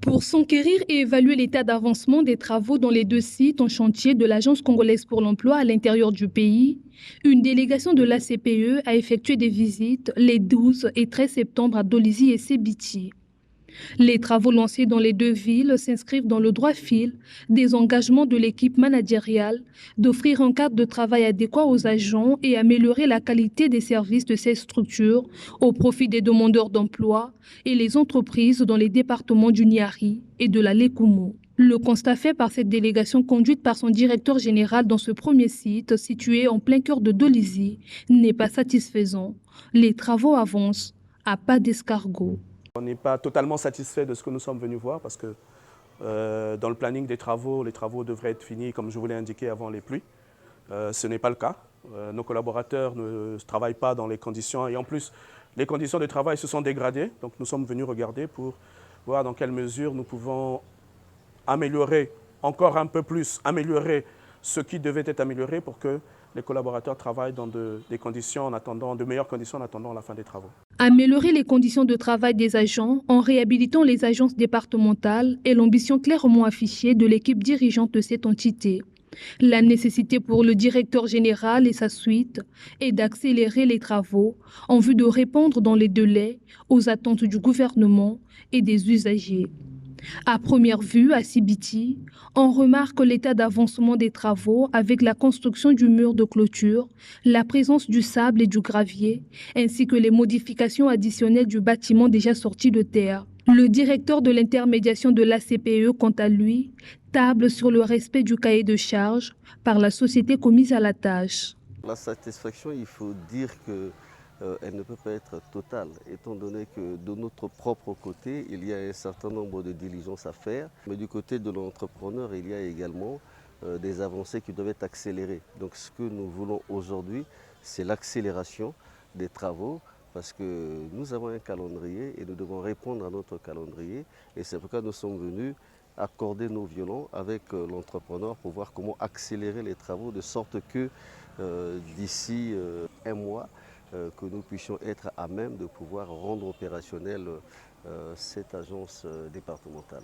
Pour s'enquérir et évaluer l'état d'avancement des travaux dans les deux sites en chantier de l'Agence congolaise pour l'emploi à l'intérieur du pays, une délégation de l'ACPE a effectué des visites les 12 et 13 septembre à Dolizy et Sébiti. Les travaux lancés dans les deux villes s'inscrivent dans le droit fil des engagements de l'équipe managériale d'offrir un cadre de travail adéquat aux agents et améliorer la qualité des services de ces structures au profit des demandeurs d'emploi et les entreprises dans les départements du Niari et de la Lekumo. Le constat fait par cette délégation conduite par son directeur général dans ce premier site situé en plein cœur de Dolizy n'est pas satisfaisant. Les travaux avancent à pas d'escargot. On n'est pas totalement satisfait de ce que nous sommes venus voir parce que dans le planning des travaux, les travaux devraient être finis, comme je vous l'ai indiqué, avant les pluies. Ce n'est pas le cas. Nos collaborateurs ne travaillent pas dans les conditions et en plus, les conditions de travail se sont dégradées. Donc nous sommes venus regarder pour voir dans quelle mesure nous pouvons améliorer encore un peu plus, améliorer ce qui devait être amélioré pour que les collaborateurs travaillent dans des conditions en attendant, de meilleures conditions en attendant la fin des travaux. Améliorer les conditions de travail des agents en réhabilitant les agences départementales est l'ambition clairement affichée de l'équipe dirigeante de cette entité. La nécessité pour le directeur général et sa suite est d'accélérer les travaux en vue de répondre dans les délais aux attentes du gouvernement et des usagers. À première vue, à Sébiti, on remarque l'état d'avancement des travaux avec la construction du mur de clôture, la présence du sable et du gravier, ainsi que les modifications additionnelles du bâtiment déjà sorti de terre. Le directeur de l'intermédiation de l'ACPE, quant à lui, table sur le respect du cahier de charges par la société commise à la tâche. La satisfaction, il faut dire que elle ne peut pas être totale, étant donné que de notre propre côté, il y a un certain nombre de diligences à faire, mais du côté de l'entrepreneur, il y a également des avancées qui doivent être accélérées. Donc ce que nous voulons aujourd'hui, c'est l'accélération des travaux, parce que nous avons un calendrier et nous devons répondre à notre calendrier, et c'est pourquoi nous sommes venus accorder nos violons avec l'entrepreneur pour voir comment accélérer les travaux, de sorte que d'ici un mois, que nous puissions être à même de pouvoir rendre opérationnelle cette agence départementale.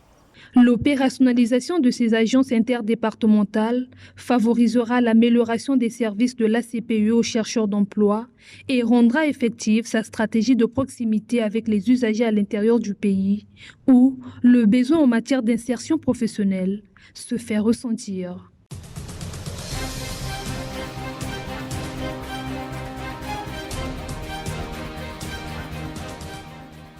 L'opérationnalisation de ces agences interdépartementales favorisera l'amélioration des services de l'ACPE aux chercheurs d'emploi et rendra effective sa stratégie de proximité avec les usagers à l'intérieur du pays, où le besoin en matière d'insertion professionnelle se fait ressentir.